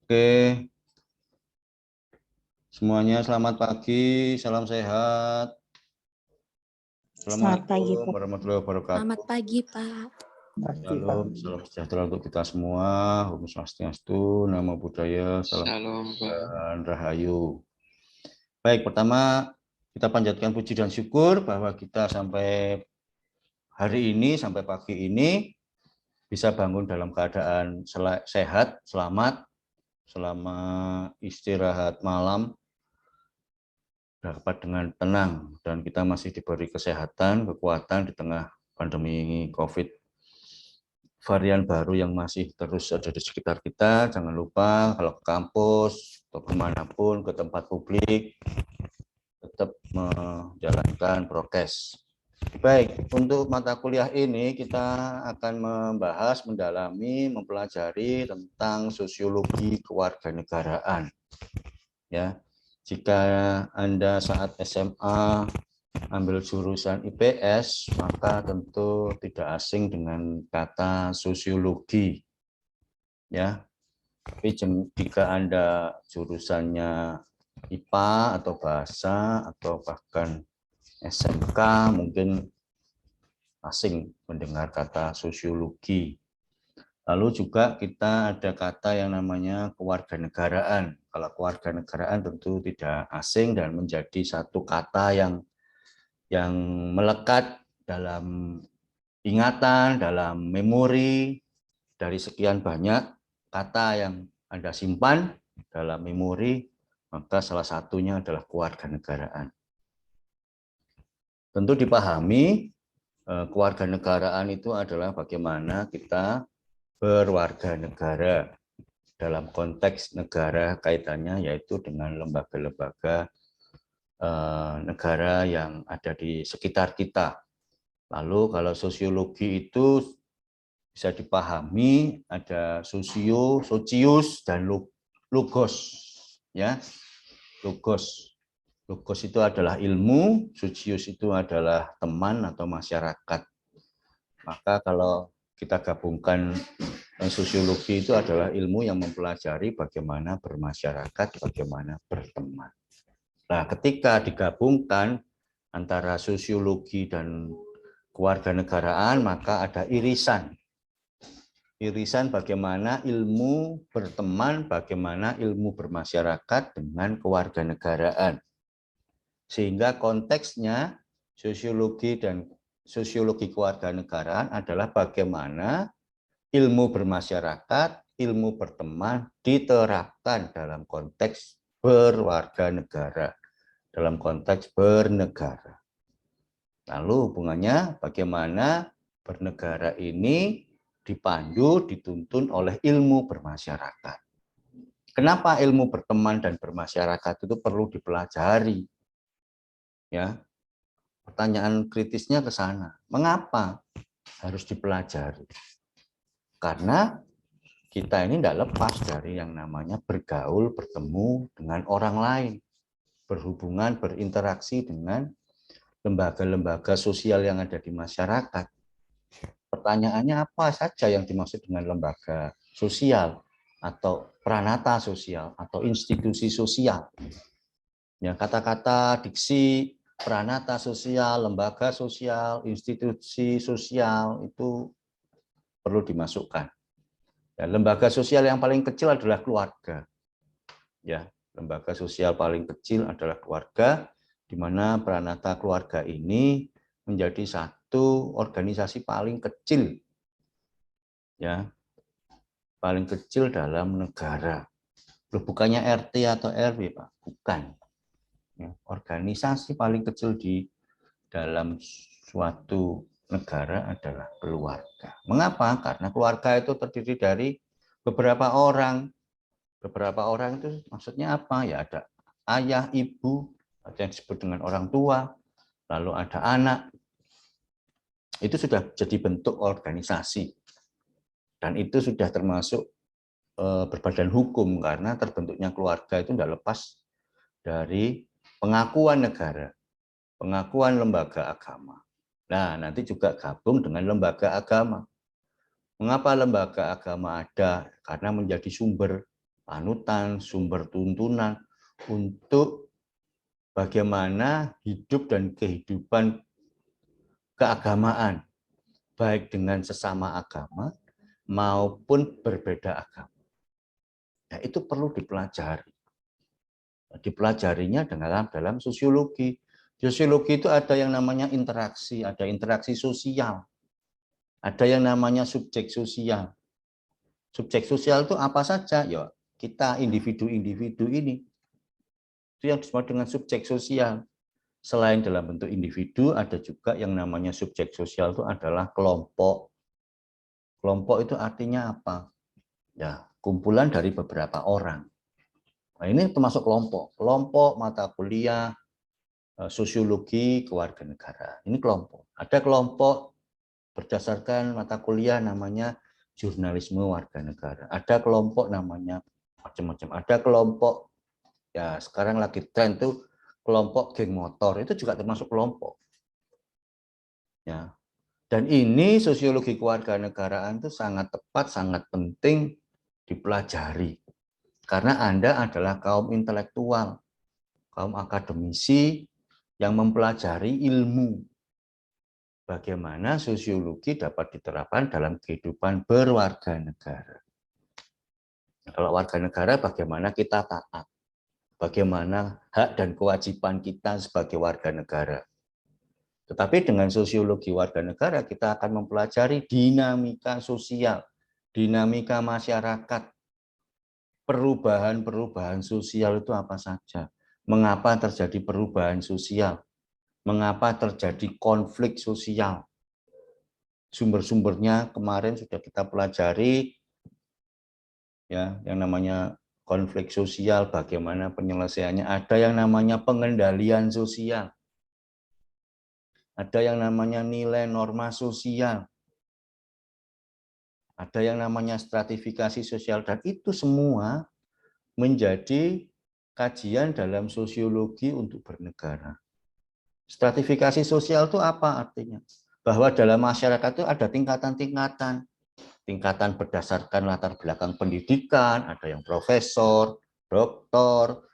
Oke, semuanya selamat pagi, salam sehat. Selamat pagi, Assalamualaikum Pak. warahmatullahi Selamat wabarakatuh. pagi, Pak. Shalom, salam sejahtera untuk kita semua. Om Swastiastu, Namo Buddhaya, salam Shalom, Pak. dan Rahayu. Baik, pertama kita panjatkan puji dan syukur bahwa kita sampai hari ini, sampai pagi ini bisa bangun dalam keadaan sehat, selamat, selama istirahat malam dapat dengan tenang, dan kita masih diberi kesehatan, kekuatan di tengah pandemi COVID varian baru yang masih terus ada di sekitar kita. Jangan lupa kalau ke kampus atau kemanapun, ke tempat publik, tetap menjalankan prokes. Baik, untuk mata kuliah ini kita akan membahas, mendalami, mempelajari tentang sosiologi kewarganegaraan. Ya, jika Anda saat SMA ambil jurusan IPS, maka tentu tidak asing dengan kata sosiologi. Ya, tapi jika Anda jurusannya IPA atau bahasa atau bahkan SMK, mungkin asing mendengar kata sosiologi. Lalu juga kita ada kata yang namanya kewarganegaraan. Kalau kewarganegaraan tentu tidak asing dan menjadi satu kata yang melekat dalam ingatan, dalam memori dari sekian banyak kata yang Anda simpan dalam memori, maka salah satunya adalah kewarganegaraan. Tentu dipahami kewarganegaraan itu adalah bagaimana kita berwarga negara. Dalam konteks negara kaitannya yaitu dengan lembaga-lembaga negara yang ada di sekitar kita. Lalu kalau sosiologi itu bisa dipahami ada sosius dan logos, ya. Logos itu adalah ilmu, sosius itu adalah teman atau masyarakat. Maka kalau kita gabungkan, sosiologi itu adalah ilmu yang mempelajari bagaimana bermasyarakat, bagaimana berteman. Nah, ketika digabungkan antara sosiologi dan kewarganegaraan, maka ada irisan. Irisan bagaimana ilmu berteman, bagaimana ilmu bermasyarakat dengan kewarganegaraan. Sehingga konteksnya sosiologi dan sosiologi kewarganegaraan adalah bagaimana ilmu bermasyarakat, ilmu berteman diterapkan dalam konteks berwarga negara, dalam konteks bernegara. Lalu hubungannya bagaimana bernegara ini dipandu, dituntun oleh ilmu bermasyarakat. Kenapa ilmu berteman dan bermasyarakat itu perlu dipelajari? Ya, pertanyaan kritisnya ke sana. Mengapa harus dipelajari? Karena kita ini tidak lepas dari yang namanya bergaul, bertemu dengan orang lain, berhubungan, berinteraksi dengan lembaga-lembaga sosial yang ada di masyarakat. Pertanyaannya apa saja yang dimaksud dengan lembaga sosial atau pranata sosial atau institusi sosial? Ya, kata-kata diksi pranata sosial, lembaga sosial, institusi sosial itu perlu dimasukkan. Ya, lembaga sosial yang paling kecil adalah keluarga. Ya, lembaga sosial paling kecil adalah keluarga, di mana pranata keluarga ini menjadi satu organisasi paling kecil, ya, paling kecil dalam negara. Loh, bukannya RT atau RW, Pak? Bukan. Ya, organisasi paling kecil di dalam suatu negara adalah keluarga. Mengapa? Karena keluarga itu terdiri dari beberapa orang. Beberapa orang itu maksudnya apa? Ya ada ayah, ibu, ada yang disebut dengan orang tua, lalu ada anak. Itu sudah jadi bentuk organisasi. Dan itu sudah termasuk berbadan hukum karena terbentuknya keluarga itu tidak lepas dari pengakuan negara, pengakuan lembaga agama. Nah, nanti juga gabung dengan lembaga agama. Mengapa lembaga agama ada? Karena menjadi sumber panutan, sumber tuntunan untuk bagaimana hidup dan kehidupan keagamaan, baik dengan sesama agama maupun berbeda agama. Nah, itu perlu dipelajari. Dipelajarinya dalam sosiologi. Sosiologi itu ada yang namanya interaksi, ada interaksi sosial, ada yang namanya subjek sosial. Subjek sosial itu apa saja? Ya, kita individu-individu ini. Itu yang disebut dengan subjek sosial. Selain dalam bentuk individu, ada juga yang namanya subjek sosial itu adalah kelompok. Kelompok itu artinya apa? Ya, kumpulan dari beberapa orang. Nah, ini termasuk kelompok. Kelompok mata kuliah sosiologi kewarganegaraan. Ini kelompok. Ada kelompok berdasarkan mata kuliah namanya jurnalisme warganegara. Ada kelompok namanya macam-macam. Ada kelompok, ya sekarang lagi tren tuh kelompok geng motor, itu juga termasuk kelompok. Ya. Dan ini sosiologi kewarganegaraan itu sangat tepat, sangat penting dipelajari. Karena Anda adalah kaum intelektual, kaum akademisi yang mempelajari ilmu. Bagaimana sosiologi dapat diterapkan dalam kehidupan berwarga negara. Kalau warga negara, bagaimana kita taat? Bagaimana hak dan kewajiban kita sebagai warga negara. Tetapi dengan sosiologi warga negara, kita akan mempelajari dinamika sosial, dinamika masyarakat, perubahan-perubahan sosial itu apa saja. Mengapa terjadi perubahan sosial? Mengapa terjadi konflik sosial? Sumber-sumbernya kemarin sudah kita pelajari, ya, yang namanya konflik sosial, bagaimana penyelesaiannya. Ada yang namanya pengendalian sosial, ada yang namanya nilai norma sosial, ada yang namanya stratifikasi sosial, dan itu semua menjadi kajian dalam sosiologi untuk bernegara. Stratifikasi sosial itu apa artinya? Bahwa dalam masyarakat itu ada tingkatan-tingkatan. Tingkatan berdasarkan latar belakang pendidikan, ada yang profesor, doktor,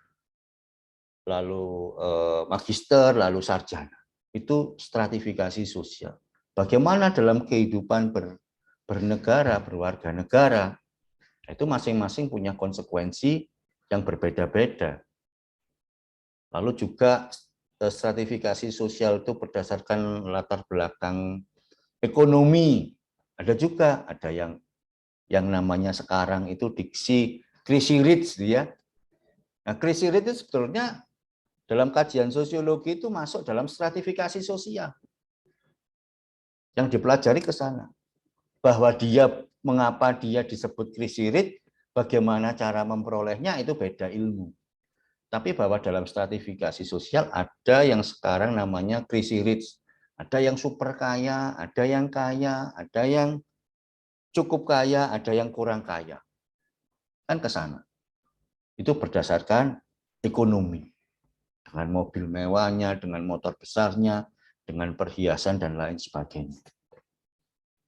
lalu magister, lalu sarjana. Itu stratifikasi sosial. Bagaimana dalam kehidupan bernegara, berwarga negara, itu masing-masing punya konsekuensi yang berbeda-beda. Lalu juga stratifikasi sosial itu berdasarkan latar belakang ekonomi. Ada juga, ada yang namanya sekarang itu diksi crazy rich dia. Nah, crazy rich itu sebetulnya dalam kajian sosiologi itu masuk dalam stratifikasi sosial. Yang dipelajari ke sana. Bahwa dia, mengapa dia disebut crazy rich, bagaimana cara memperolehnya, itu beda ilmu. Tapi bahwa dalam stratifikasi sosial ada yang sekarang namanya crazy rich. Ada yang super kaya, ada yang kaya, ada yang cukup kaya, ada yang kurang kaya. Kan ke sana. Itu berdasarkan ekonomi. Dengan mobil mewahnya, dengan motor besarnya, dengan perhiasan dan lain sebagainya.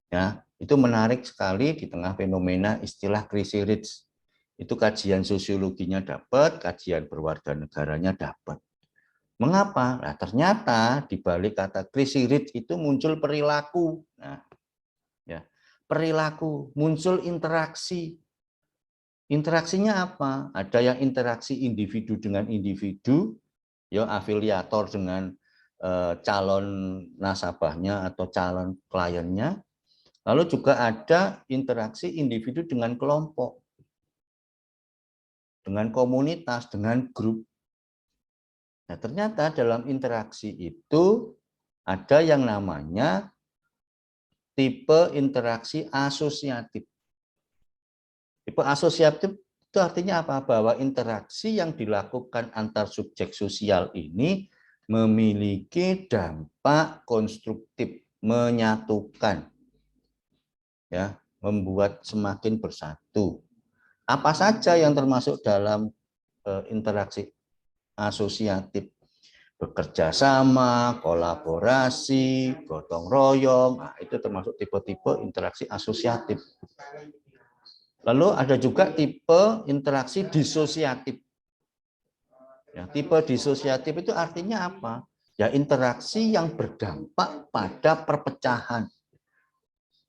Ya, itu menarik sekali di tengah fenomena istilah crazy rich. Itu kajian sosiologinya dapat, kajian berwarga negaranya dapat. Mengapa? Nah, ternyata di balik kata crazy rich itu muncul perilaku. Nah, ya, perilaku, muncul interaksi. Interaksinya apa? Ada yang interaksi individu dengan individu, ya afiliator dengan calon nasabahnya atau calon kliennya. Lalu juga ada interaksi individu dengan kelompok, dengan komunitas, dengan grup. Nah, ternyata dalam interaksi itu ada yang namanya tipe interaksi asosiatif. Tipe asosiatif itu artinya apa? Bahwa interaksi yang dilakukan antar subjek sosial ini memiliki dampak konstruktif, menyatukan, ya, membuat semakin bersatu. Apa saja yang termasuk dalam interaksi asosiatif? Bekerja sama, kolaborasi, gotong royong, nah, itu termasuk tipe-tipe interaksi asosiatif. Lalu ada juga tipe interaksi disosiatif. Ya, tipe disosiatif itu artinya apa? Ya, interaksi yang berdampak pada perpecahan.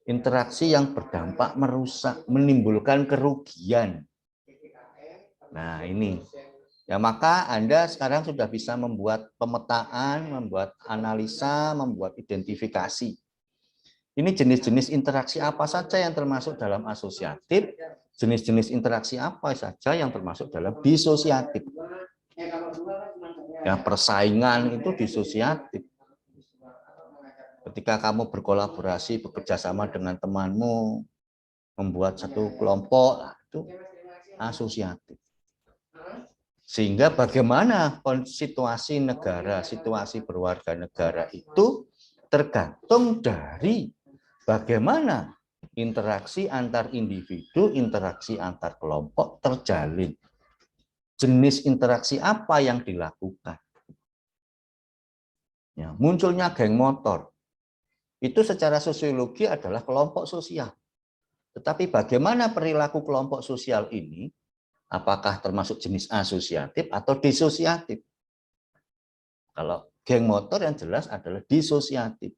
Interaksi yang berdampak merusak, menimbulkan kerugian. Nah, ini. Ya, maka Anda sekarang sudah bisa membuat pemetaan, membuat analisa, membuat identifikasi. Ini jenis-jenis interaksi apa saja yang termasuk dalam asosiatif, jenis-jenis interaksi apa saja yang termasuk dalam disosiatif. Ya, persaingan itu disosiatif. Ketika kamu berkolaborasi, bekerja sama dengan temanmu, membuat satu kelompok, itu asosiatif. Sehingga bagaimana situasi negara, situasi berwarga negara itu tergantung dari bagaimana interaksi antar individu, interaksi antar kelompok terjalin. Jenis interaksi apa yang dilakukan. Ya, munculnya geng motor. Itu secara sosiologi adalah kelompok sosial. Tetapi bagaimana perilaku kelompok sosial ini, apakah termasuk jenis asosiatif atau disosiatif? Kalau geng motor yang jelas adalah disosiatif.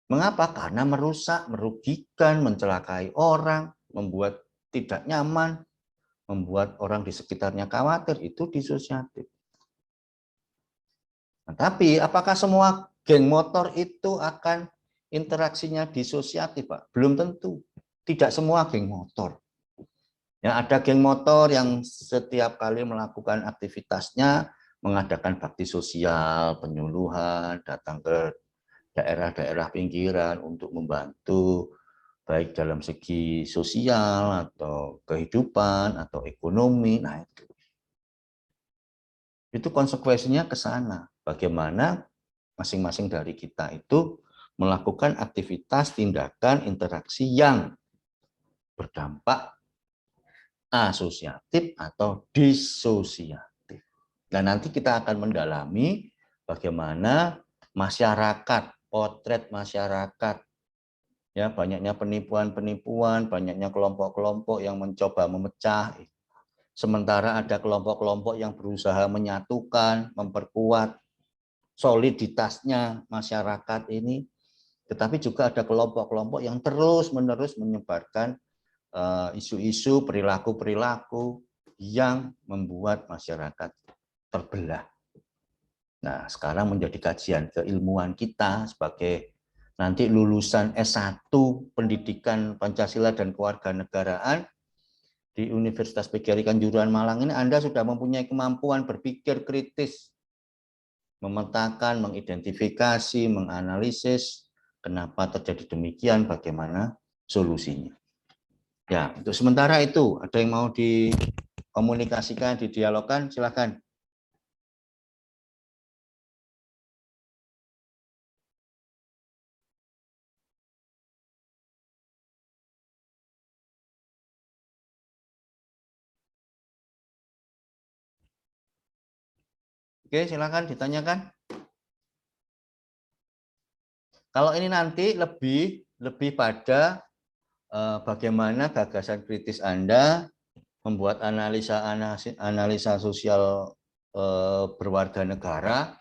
Mengapa? Karena merusak, merugikan, mencelakai orang, membuat tidak nyaman, membuat orang di sekitarnya khawatir, itu disosiatif. Nah, tapi apakah semua geng motor itu akan interaksinya disosiatif, Pak? Belum tentu. Tidak semua geng motor. Ya, ada geng motor yang setiap kali melakukan aktivitasnya mengadakan bakti sosial, penyuluhan, datang ke daerah-daerah pinggiran untuk membantu baik dalam segi sosial atau kehidupan atau ekonomi. Nah, itu konsekuensinya ke sana. Bagaimana masing-masing dari kita itu melakukan aktivitas, tindakan, interaksi yang berdampak asosiatif atau disosiatif. Dan nanti kita akan mendalami bagaimana masyarakat, potret masyarakat, ya banyaknya penipuan-penipuan, banyaknya kelompok-kelompok yang mencoba memecah. Sementara ada kelompok-kelompok yang berusaha menyatukan, memperkuat soliditasnya masyarakat ini, tetapi juga ada kelompok-kelompok yang terus-menerus menyebarkan isu-isu, perilaku-perilaku yang membuat masyarakat terbelah. Nah, sekarang menjadi kajian keilmuan kita sebagai nanti lulusan S1 Pendidikan Pancasila dan Kewarganegaraan di Universitas PGRI Kanjuruhan Malang ini, Anda sudah mempunyai kemampuan berpikir kritis, memetakan, mengidentifikasi, menganalisis kenapa terjadi demikian, bagaimana solusinya. Ya, untuk sementara itu, ada yang mau dikomunikasikan, didialogkan, silakan. Oke, silakan ditanyakan. Kalau ini nanti lebih pada bagaimana gagasan kritis Anda membuat analisa sosial berwarga negara,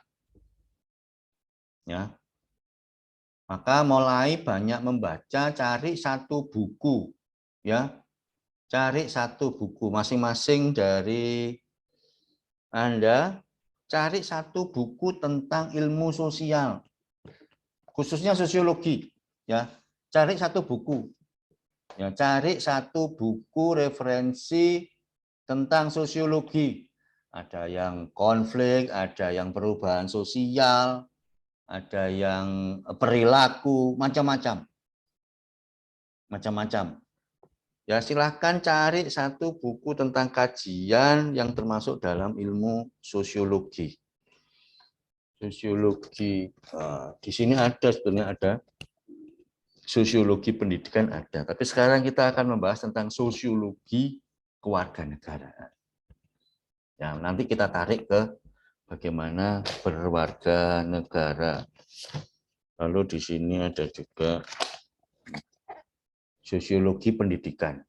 ya. Maka mulai banyak membaca, cari satu buku, ya, cari satu buku masing-masing dari Anda, cari satu buku tentang ilmu sosial, khususnya sosiologi, ya, cari satu buku. Ya, cari satu buku referensi tentang sosiologi. Ada yang konflik, ada yang perubahan sosial, ada yang perilaku, macam-macam. Macam-macam. Ya, silahkan cari satu buku tentang kajian yang termasuk dalam ilmu sosiologi. Sosiologi, di sini ada sebenarnya ada sosiologi pendidikan ada, tapi sekarang kita akan membahas tentang sosiologi kewarganegaraan. Ya, nanti kita tarik ke bagaimana berwarga negara. Lalu di sini ada juga sosiologi pendidikan.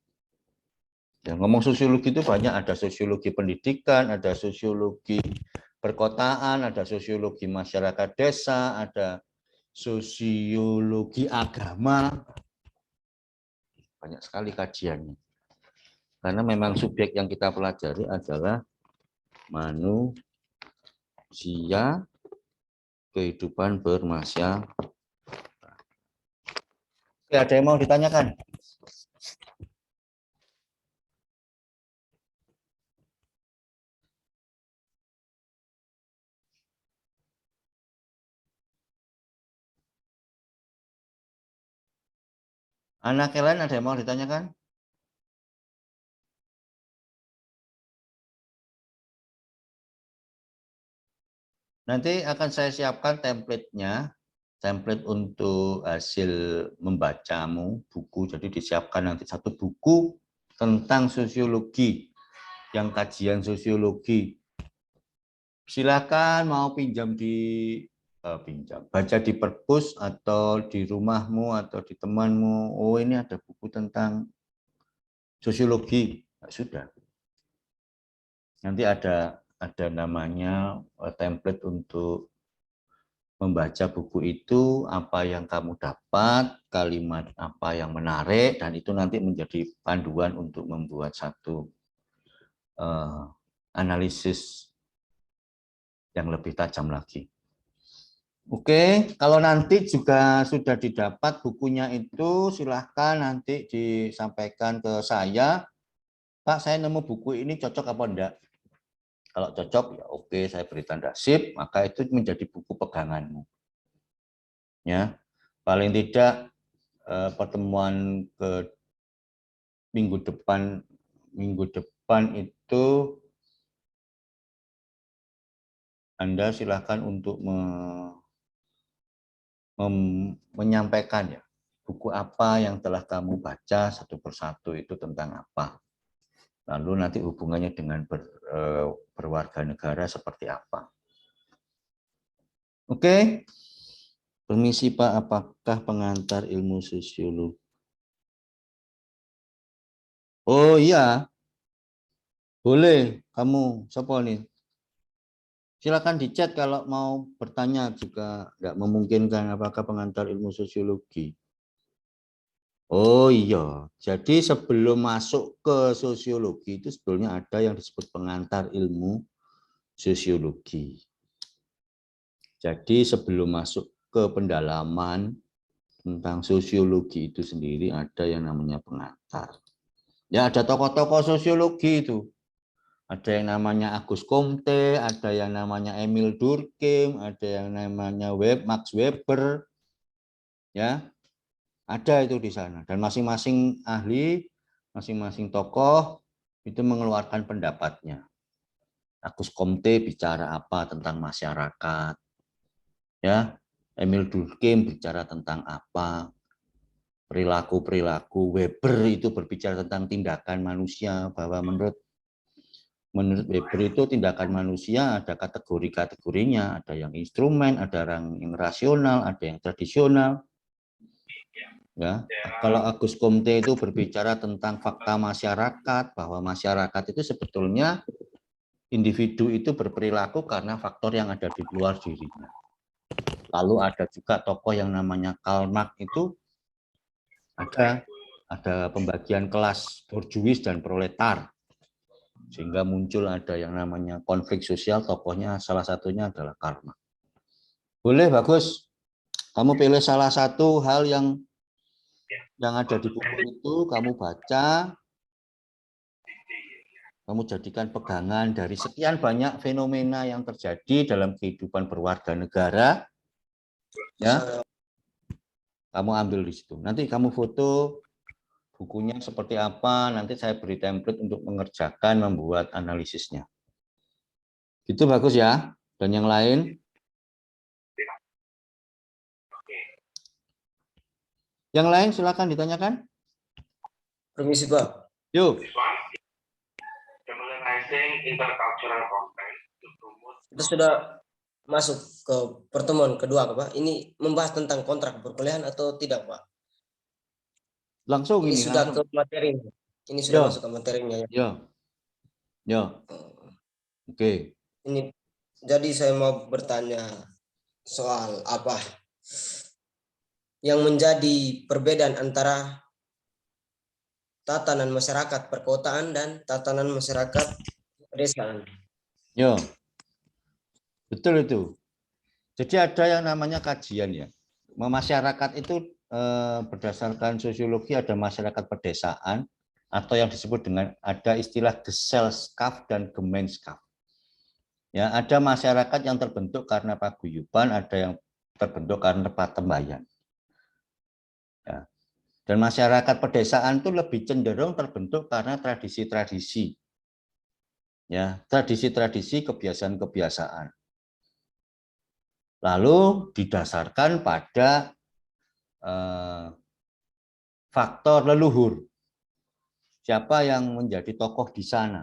Ya, ngomong sosiologi itu banyak, ada sosiologi pendidikan, ada sosiologi perkotaan, ada sosiologi masyarakat desa, ada sosiologi agama. Banyak sekali kajiannya. Karena memang subjek yang kita pelajari adalah manusia, kehidupan bermasyarakat. Oke, ada yang mau ditanyakan? Anak lain ada yang mau ditanyakan? Nanti akan saya siapkan template-nya, template untuk hasil membacamu buku. Jadi disiapkan nanti satu buku tentang sosiologi, yang kajian sosiologi. Silakan mau pinjam baca di perpus atau di rumahmu atau di temanmu. Oh, ini ada buku tentang sosiologi. Nah, sudah. Nanti ada namanya template untuk membaca buku itu, apa yang kamu dapat, kalimat apa yang menarik, dan itu nanti menjadi panduan untuk membuat satu analisis yang lebih tajam lagi. Oke, kalau nanti juga sudah didapat bukunya itu, silahkan nanti disampaikan ke saya. Pak, saya nemu buku ini cocok apa enggak? Kalau cocok, ya oke, saya beri tanda sip, maka itu menjadi buku peganganmu. Ya, paling tidak pertemuan ke minggu depan itu Anda silahkan untuk menyampaikan ya buku apa yang telah kamu baca satu persatu itu tentang apa. Lalu nanti hubungannya dengan berwarga negara seperti apa. Oke. Permisi Pak, apakah pengantar ilmu sosiologi? Oh iya, boleh. Kamu, siapa nih? Silakan di chat kalau mau bertanya juga nggak memungkinkan apakah pengantar ilmu sosiologi. Oh iya, jadi sebelum masuk ke sosiologi itu sebetulnya ada yang disebut pengantar ilmu sosiologi. Jadi sebelum masuk ke pendalaman tentang sosiologi itu sendiri ada yang namanya pengantar. Ya ada tokoh-tokoh sosiologi itu. Ada yang namanya Agus Comte, ada yang namanya Emil Durkheim, ada yang namanya Max Weber. Ya. Ada itu di sana, dan masing-masing ahli, masing-masing tokoh itu mengeluarkan pendapatnya. Agus Comte bicara apa tentang masyarakat, ya. Emil Durkheim bicara tentang apa, perilaku-perilaku. Weber itu berbicara tentang tindakan manusia, bahwa menurut Weber itu tindakan manusia ada kategori-kategorinya, ada yang instrumen, ada yang rasional, ada yang tradisional. Ya, kalau Agus Comte itu berbicara tentang fakta masyarakat, bahwa masyarakat itu sebetulnya individu itu berperilaku karena faktor yang ada di luar dirinya. Lalu ada juga tokoh yang namanya Karl Marx itu ada pembagian kelas borjuis dan proletar, sehingga muncul ada yang namanya konflik sosial. Tokohnya salah satunya adalah Karl Marx. Boleh, bagus. Kamu pilih salah satu hal yang ada di buku itu, kamu baca, kamu jadikan pegangan dari sekian banyak fenomena yang terjadi dalam kehidupan berwarga negara, ya. Kamu ambil di situ. Nanti kamu foto bukunya seperti apa, nanti saya beri template untuk mengerjakan, membuat analisisnya. Itu bagus ya. Dan yang lain? Yang lain silakan ditanyakan. Permisi Pak. Yuk. Kita sudah masuk ke pertemuan kedua Pak. Ini membahas tentang kontrak perkuliahan atau tidak Pak? Langsung Ini ini sudah langsung. ke materinya. Ini sudah Ya, masuk ke materinya ya. ya, ya. Oke. Ini jadi saya mau bertanya soal apa yang menjadi perbedaan antara tatanan masyarakat perkotaan dan tatanan masyarakat pedesaan. Ya, betul itu. Jadi ada yang namanya kajian ya. Masyarakat itu berdasarkan sosiologi ada masyarakat pedesaan atau yang disebut dengan ada istilah Gesellschaft dan Gemeinschaft. Ya, ada masyarakat yang terbentuk karena paguyuban, ada yang terbentuk karena patembayan. Ya. Dan masyarakat pedesaan itu lebih cenderung terbentuk karena tradisi-tradisi. Ya, tradisi-tradisi, kebiasaan-kebiasaan. Lalu didasarkan pada faktor leluhur. Siapa yang menjadi tokoh di sana.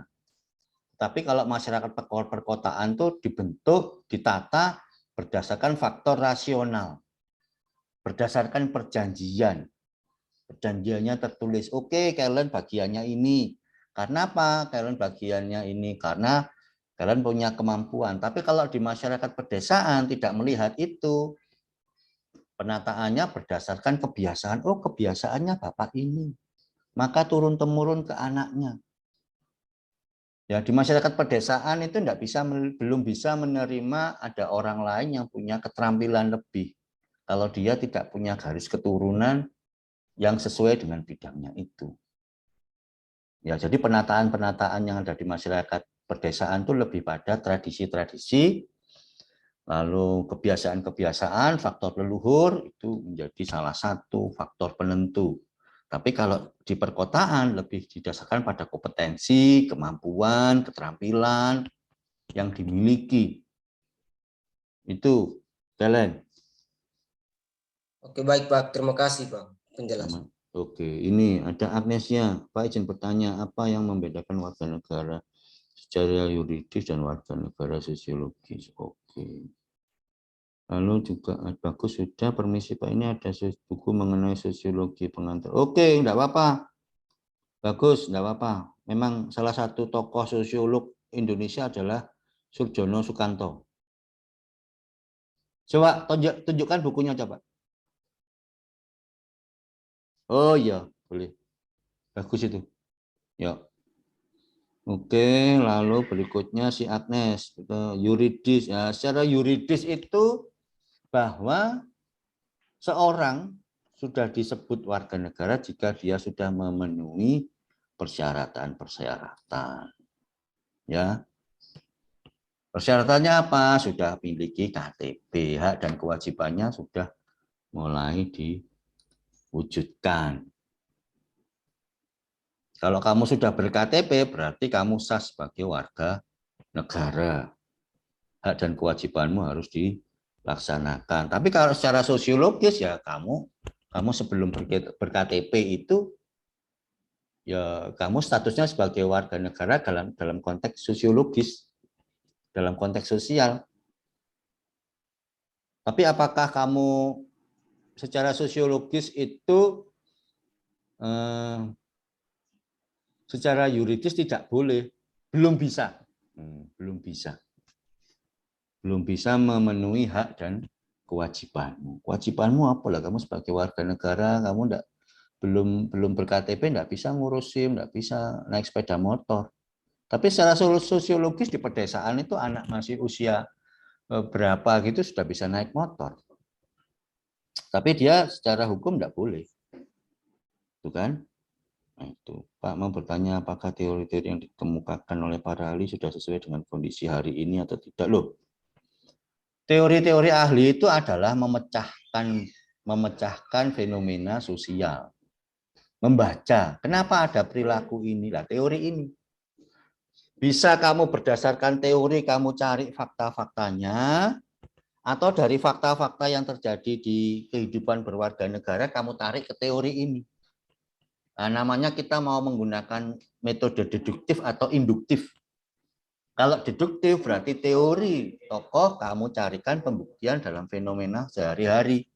Tapi kalau masyarakat perkotaan itu dibentuk, ditata berdasarkan faktor rasional. Berdasarkan perjanjian. Perjanjiannya tertulis, oke, kalian bagiannya ini. Karena apa? Kalian bagiannya ini karena kalian punya kemampuan. Tapi kalau di masyarakat pedesaan tidak melihat itu, penataannya berdasarkan kebiasaan. Oh, kebiasaannya bapak ini. Maka turun-temurun ke anaknya. Ya, di masyarakat pedesaan itu belum bisa menerima ada orang lain yang punya keterampilan lebih. Kalau dia tidak punya garis keturunan yang sesuai dengan bidangnya itu. Ya, jadi penataan-penataan yang ada di masyarakat pedesaan itu lebih pada tradisi-tradisi, lalu kebiasaan-kebiasaan, faktor leluhur itu menjadi salah satu faktor penentu. Tapi kalau di perkotaan lebih didasarkan pada kompetensi, kemampuan, keterampilan yang dimiliki. Itu, Kalian. Oke, baik Pak. Terima kasih Pak penjelasan. Oke, ini ada Agnesnya. Pak izin bertanya, apa yang membedakan warga negara secara yuridis dan warga negara sosiologis? Oke. Lalu juga bagus sudah, permisi Pak, ini ada buku mengenai sosiologi pengantar. Oke, enggak apa-apa. Bagus, enggak apa-apa. Memang salah satu tokoh sosiolog Indonesia adalah Surjono Sukanto. Coba tunjukkan bukunya coba. Oh iya, boleh. Bagus itu. Ya. Oke, lalu berikutnya si Agnes. Yuridis. Ya, secara yuridis itu bahwa seorang sudah disebut warga negara jika dia sudah memenuhi persyaratan-persyaratan. Ya. Persyaratannya apa? Sudah memiliki KTP, hak dan kewajibannya sudah mulai diwujudkan. Kalau kamu sudah ber-KTP, berarti kamu sah sebagai warga negara. Hak dan kewajibanmu harus dilaksanakan. Tapi kalau secara sosiologis ya kamu sebelum ber-KTP itu ya kamu statusnya sebagai warga negara dalam konteks sosiologis, dalam konteks sosial. Tapi apakah kamu secara sosiologis itu secara yuridis tidak boleh, belum bisa, belum bisa memenuhi hak dan kewajibanmu. Kewajibanmu apa lah? Kamu sebagai warga negara, kamu belum ber-KTP, enggak bisa ngurusin, enggak bisa naik sepeda motor. Tapi secara sosiologis di pedesaan itu anak masih usia berapa gitu sudah bisa naik motor. Tapi dia secara hukum enggak boleh. Itu kan? Nah, itu Pak mau bertanya apakah teori-teori yang dikemukakan oleh para ahli sudah sesuai dengan kondisi hari ini atau tidak loh. Teori-teori ahli itu adalah memecahkan fenomena sosial. Membaca, kenapa ada perilaku inilah teori ini. Bisa kamu berdasarkan teori kamu cari fakta-faktanya, atau dari fakta-fakta yang terjadi di kehidupan berwarga negara kamu tarik ke teori ini. Nah, namanya kita mau menggunakan metode deduktif atau induktif. Kalau deduktif berarti teori tokoh kamu carikan pembuktian dalam fenomena sehari-hari.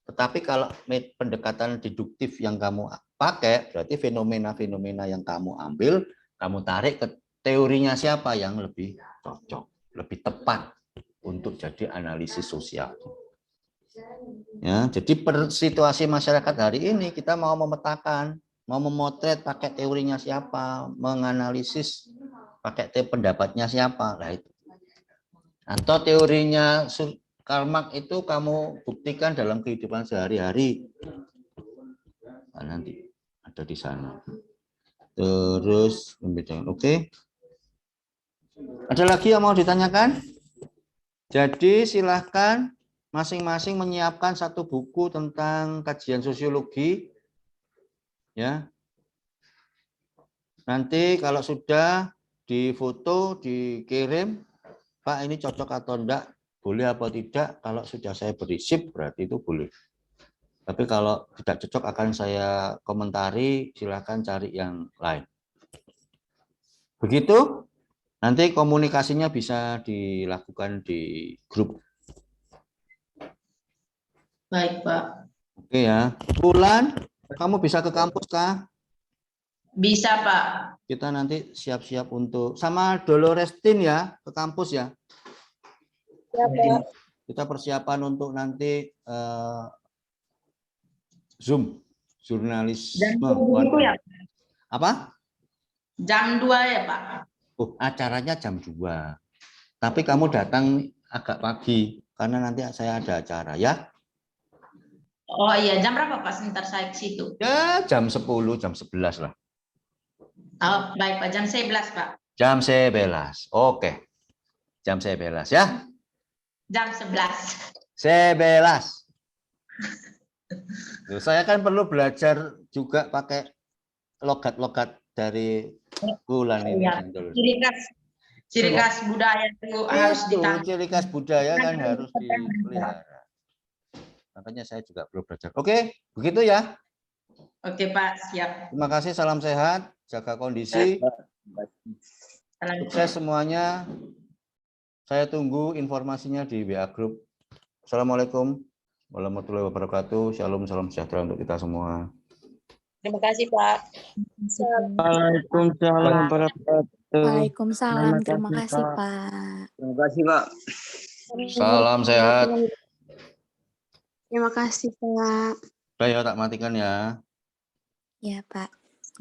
Tetapi kalau pendekatan deduktif yang kamu pakai, berarti fenomena-fenomena yang kamu ambil, kamu tarik ke teorinya siapa yang lebih cocok, lebih tepat untuk jadi analisis sosial. Ya, jadi situasi masyarakat hari ini kita mau memetakan, mau memotret pakai teorinya siapa, menganalisis pakai pendapatnya siapa, lah itu. Atau teorinya Karl Marx itu kamu buktikan dalam kehidupan sehari-hari. Nah, nanti ada di sana. Terus oke. Ada lagi yang mau ditanyakan? Jadi silahkan masing-masing menyiapkan satu buku tentang kajian sosiologi. Ya. Nanti kalau sudah difoto, dikirim, Pak ini cocok atau enggak, boleh apa tidak, kalau sudah saya beri sip berarti itu boleh. Tapi kalau tidak cocok akan saya komentari, silahkan cari yang lain. Begitu, nanti komunikasinya bisa dilakukan di grup. Baik, Pak. Oke ya. Bulan, kamu bisa ke kampus kah? Bisa, Pak. Kita nanti siap-siap untuk, sama Dolores Tin ya, ke kampus ya. Kita persiapan untuk nanti Zoom, jurnalisme. Jam ya? Apa? Jam 2 ya, Pak? Oh, acaranya jam 2. Tapi kamu datang agak pagi, karena nanti saya ada acara ya. Oh iya, jam berapa, Pak? Sebentar saya ke situ. Ya, jam 10, jam 11 lah. Oh, baik, Pak. Jam 11, Pak. Jam 11. Oke. Jam 11 ya. Jam 11. 11. Loh, saya kan perlu belajar juga pakai logat-logat dari bulan ini. Ya, ciri khas budaya itu harus ditangani. Ciri khas budaya kan harus dipelihara. Makanya saya juga perlu belajar. Oke, begitu ya. Oke, Pak. Siap. Terima kasih, salam sehat, jaga kondisi. Sukses semuanya. Saya tunggu informasinya di WA Group. Assalamualaikum warahmatullahi wabarakatuh. Shalom, salam sejahtera untuk kita semua. Terima kasih, Pak. Waalaikumsalam warahmatullahi. Waalaikumsalam. Terima kasih, Pak. Terima kasih, Pak. Salam sehat. Terima kasih, Pak. Udah ya, tak matikan ya. Ya, Pak.